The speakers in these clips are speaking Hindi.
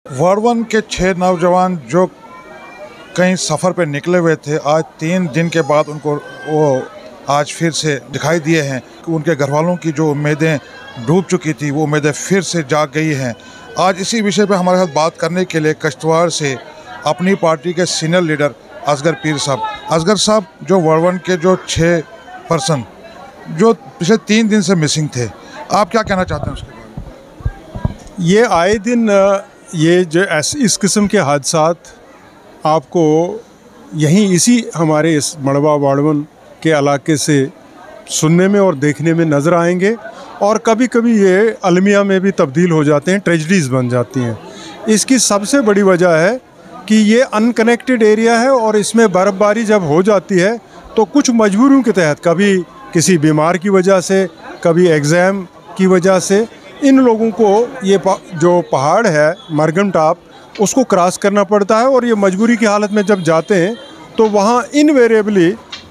वार्ड 1 के 6 नौजवान जो कहीं सफ़र पे निकले हुए थे, आज 3 दिन के बाद उनको वो आज फिर से दिखाई दिए हैं। उनके घर वालों की जो उम्मीदें डूब चुकी थी, वो उम्मीदें फिर से जाग गई हैं। आज इसी विषय पे हमारे साथ बात करने के लिए किश्तवाड़ से अपनी पार्टी के सीनियर लीडर असगर पीर साहब। असगर साहब, जो वार्ड 1 के जो 6 पर्सन जो पिछले 3 दिन से मिसिंग थे, आप क्या कहना चाहते हैं उसके बारे में? ये आए दिन ये जो इस किस्म के हादसात आपको यहीं इसी हमारे इस मड़वा वार्ड 1 के इलाके से सुनने में और देखने में नज़र आएंगे, और कभी कभी ये अलमिया में भी तब्दील हो जाते हैं, ट्रेजडीज़ बन जाती हैं। इसकी सबसे बड़ी वजह है कि ये अनकनेक्टेड एरिया है, और इसमें बर्फ़बारी जब हो जाती है तो कुछ मजबूरियों के तहत, कभी किसी बीमार की वजह से, कभी एग्ज़ाम की वजह से, इन लोगों को ये जो पहाड़ है मरगम टॉप, उसको क्रॉस करना पड़ता है। और ये मजबूरी की हालत में जब जाते हैं तो वहाँ इनवेरिएबली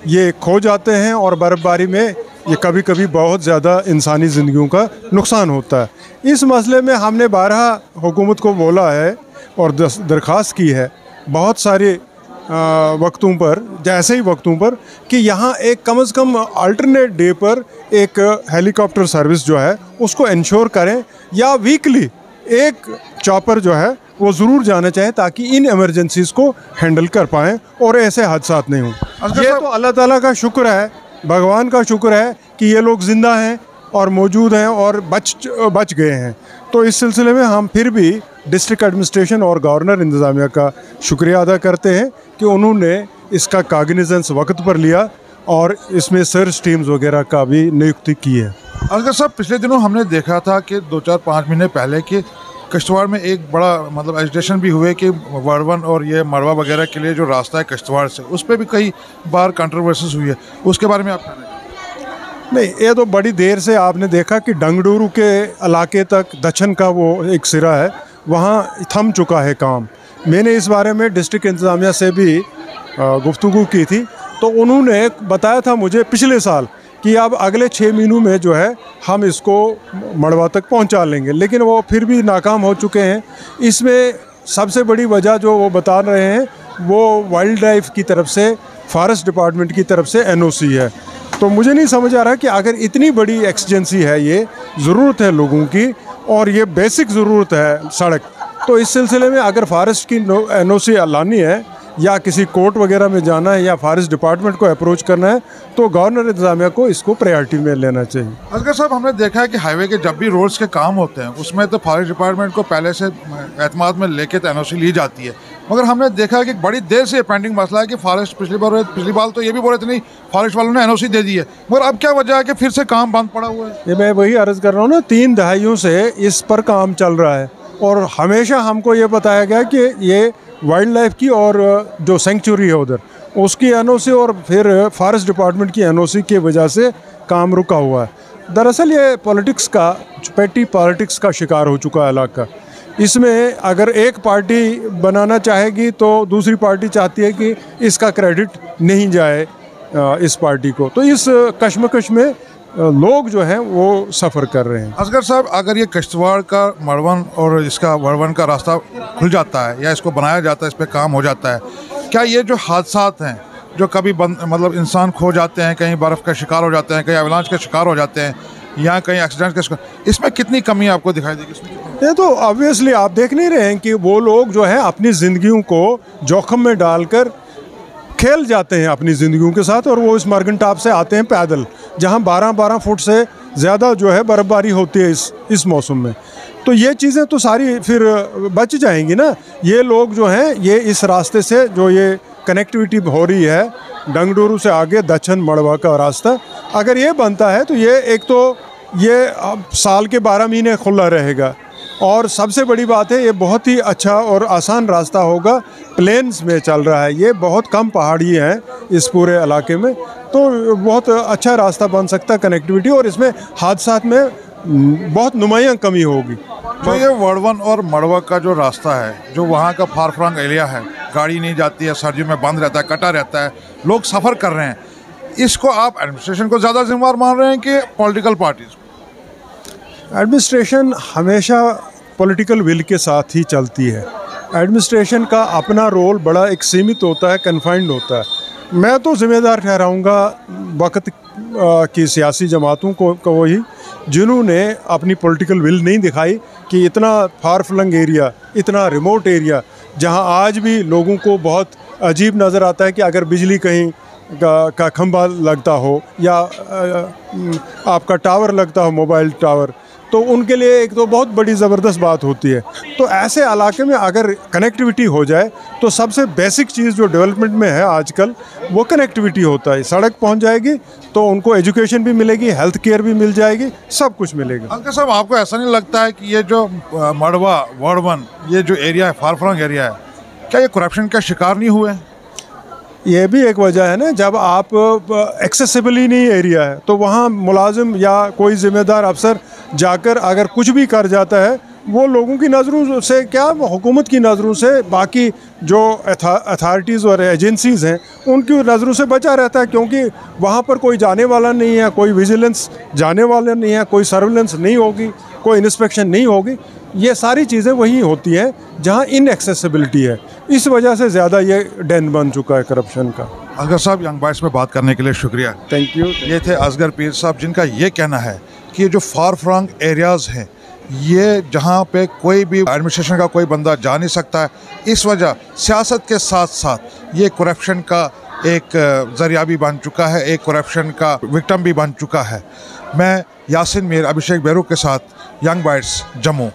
ये खो जाते हैं, और बर्फ़बारी में ये कभी कभी बहुत ज़्यादा इंसानी ज़िंदगियों का नुकसान होता है। इस मसले में हमने 12 हुकूमत को बोला है और दरख्वास्त की है बहुत सारे वक्तों पर, जैसे ही वक्तों पर, कि यहाँ एक कम से कम अल्टरनेट डे पर एक हेलीकॉप्टर सर्विस जो है उसको इंश्योर करें, या वीकली एक चॉपर जो है वो ज़रूर जाना चाहिए, ताकि इन इमरजेंसीज़ को हैंडल कर पाएँ और ऐसे हादसात नहीं हों। ये तो अल्लाह ताला का शुक्र है, भगवान का शुक्र है कि ये लोग ज़िंदा हैं और मौजूद हैं और बच गए हैं। तो इस सिलसिले में हम फिर भी डिस्ट्रिक्ट एडमिनिस्ट्रेशन और गवर्नर इंतज़ामिया का शुक्रिया अदा करते हैं कि उन्होंने इसका कागनिजेंस वक्त पर लिया और इसमें सर्च टीम्स वगैरह का भी नियुक्ति की है। असगर साहब, पिछले दिनों हमने देखा था कि 2-4-5 महीने पहले कि किश्तवाड़ में एक बड़ा एजिटेशन भी हुए कि वार्ड 1 और ये मड़वा वगैरह के लिए जो रास्ता है किश्तवाड़ से, उस पर भी कई बार कंट्रोवर्सीज हुई है। उसके बारे में आप कहना चाहिए? नहीं, ये तो बड़ी देर से आपने देखा कि डंगडूरू के इलाके तक दक्षिण का वो एक सिरा है, वहाँ थम चुका है काम। मैंने इस बारे में डिस्ट्रिक्ट इंतज़ामिया से भी गुफ्तगू की थी, तो उन्होंने बताया था मुझे पिछले साल कि अब अगले 6 महीनों में जो है हम इसको मड़वा तक पहुंचा लेंगे, लेकिन वो फिर भी नाकाम हो चुके हैं। इसमें सबसे बड़ी वजह जो वो बता रहे हैं वो वाइल्ड लाइफ की तरफ से, फॉरेस्ट डिपार्टमेंट की तरफ से NOC है। तो मुझे नहीं समझ आ रहा कि अगर इतनी बड़ी एक्सजेंसी है, ये ज़रूरत है लोगों की और ये बेसिक ज़रूरत है सड़क, तो इस सिलसिले में अगर फॉरेस्ट की NOC लानी है या किसी कोर्ट वगैरह में जाना है या फॉरेस्ट डिपार्टमेंट को अप्रोच करना है, तो गवर्नर इंतज़ामिया को इसको प्रायोरिटी में लेना चाहिए। असगर साहब, हमने देखा है कि हाईवे के जब भी रोड्स के काम होते हैं उसमें तो फॉरेस्ट डिपार्टमेंट को पहले से एतमाद में लेके NOC ली जाती है, मगर हमने देखा है कि बड़ी देर से पेंडिंग मसला है कि फॉरेस्ट पिछली बार तो ये भी बोले थे नहीं, फॉरेस्ट वालों ने NOC दे दी है, मगर अब क्या वजह है कि फिर से काम बंद पड़ा हुआ है? ये मैं वही अर्ज़ कर रहा हूँ ना, 3 दहाइयों से इस पर काम चल रहा है, और हमेशा हमको ये बताया गया कि ये वाइल्ड लाइफ की और जो सेंचुरी है उधर उसकी NOC और फिर फॉरेस्ट डिपार्टमेंट की NOC की वजह से काम रुका हुआ है। दरअसल ये पॉलिटिक्स का, पेटी पॉलिटिक्स का शिकार हो चुका है इलाका। इसमें अगर एक पार्टी बनाना चाहेगी तो दूसरी पार्टी चाहती है कि इसका क्रेडिट नहीं जाए इस पार्टी को, तो इस कश्मकश में लोग जो हैं वो सफ़र कर रहे हैं। असगर साहब, अगर ये किश्तवाड़ का मड़वन और इसका वार्ड 1 का रास्ता खुल जाता है या इसको बनाया जाता है, इस पर काम हो जाता है, क्या ये जो हादसात हैं जो कभी इंसान खो जाते हैं, कहीं बर्फ़ का शिकार हो जाते हैं, कहीं अवलांच का शिकार हो जाते हैं या कहीं एक्सीडेंट का शिकार, इसमें कितनी कमी आपको दिखाई देगी? ये तो ऑब्वियसली आप देख नहीं रहे हैं कि वो लोग जो है अपनी ज़िंदगियों को जोखिम में डालकर खेल जाते हैं अपनी ज़िंदगियों के साथ, और वो इस मरगन टॉप से आते हैं पैदल, जहाँ 12-12 फुट से ज़्यादा जो है बर्फ़बारी होती है इस मौसम में। तो ये चीज़ें तो सारी फिर बच जाएंगी ना। ये लोग जो हैं ये इस रास्ते से जो ये कनेक्टिविटी हो रही है डंगडूरू से आगे दक्षिण मड़वा का रास्ता, अगर ये बनता है तो ये एक तो ये अब साल के 12 महीने खुला रहेगा, और सबसे बड़ी बात है ये बहुत ही अच्छा और आसान रास्ता होगा। प्लेन्स में चल रहा है, ये बहुत कम पहाड़ी हैं इस पूरे इलाके में, तो बहुत अच्छा रास्ता बन सकता है कनेक्टिविटी, और इसमें हादसात में बहुत नुमायाँ कमी होगी। तो ये वार्ड 1 और मड़वा का जो रास्ता है, जो वहाँ का फार फ्लंग एरिया है, गाड़ी नहीं जाती है, सर्दियों में बंद रहता है, कटा रहता है, लोग सफ़र कर रहे हैं, इसको आप एडमिनिस्ट्रेशन को ज़्यादा जिम्मेवार मान रहे हैं कि पॉलिटिकल पार्टीज़ को? एडमिनिस्ट्रेशन हमेशा पॉलिटिकल विल के साथ ही चलती है। एडमिनिस्ट्रेशन का अपना रोल बड़ा एक सीमित होता है, कन्फाइंड होता है। मैं तो ज़िम्मेदार ठहराऊँगा वक्त की सियासी जमातों को वही, जिन्होंने अपनी पॉलिटिकल विल नहीं दिखाई कि इतना फार फ्लंग एरिया, इतना रिमोट एरिया, जहां आज भी लोगों को बहुत अजीब नज़र आता है कि अगर बिजली कहीं का खंभा लगता हो या आपका टावर लगता हो, मोबाइल टावर, तो उनके लिए एक तो बहुत बड़ी ज़बरदस्त बात होती है। तो ऐसे इलाके में अगर कनेक्टिविटी हो जाए तो सबसे बेसिक चीज़ जो डेवलपमेंट में है आजकल वो कनेक्टिविटी होता है। सड़क पहुंच जाएगी तो उनको एजुकेशन भी मिलेगी, हेल्थ केयर भी मिल जाएगी, सब कुछ मिलेगा। अंकल साहब, आपको ऐसा नहीं लगता है कि ये जो मड़वा वार्ड 1 ये जो एरिया है, फार फ्लंग एरिया है, क्या ये करप्शन का शिकार नहीं हुए? ये भी एक वजह है ना, जब आप एक्सेसिबल ही नहीं एरिया है तो वहाँ मुलाजिम या कोई ज़िम्मेदार अफसर जाकर अगर कुछ भी कर जाता है, वो लोगों की नज़रों से क्या, हुकूमत की नज़रों से, बाकी जो अथॉरिटीज़ और एजेंसीज़ हैं उनकी नज़रों से बचा रहता है, क्योंकि वहाँ पर कोई जाने वाला नहीं है, कोई विजिलेंस जाने वाला नहीं है, कोई सर्विलेंस नहीं होगी, कोई इंस्पेक्शन नहीं होगी। ये सारी चीज़ें वही होती हैं जहाँ इनएक्सेसिबिलिटी है। इस वजह से ज़्यादा ये डेन बन चुका है करप्शन का। असगर साहब, यंग बाइट्स में बात करने के लिए शुक्रिया। Thank you. ये थे असगर पीर साहब, जिनका ये कहना है कि ये जो फार फ्लंग एरियाज़ हैं, ये जहाँ पे कोई भी एडमिनिस्ट्रेशन का कोई बंदा जा नहीं सकता है, इस वजह सियासत के साथ साथ ये करप्शन का एक ज़रिया भी बन चुका है, एक करप्शन का विक्टिम भी बन चुका है। मैं यासिन मीर, अभिषेक बेरू के साथ, यंग बाइट्स, जम्मू।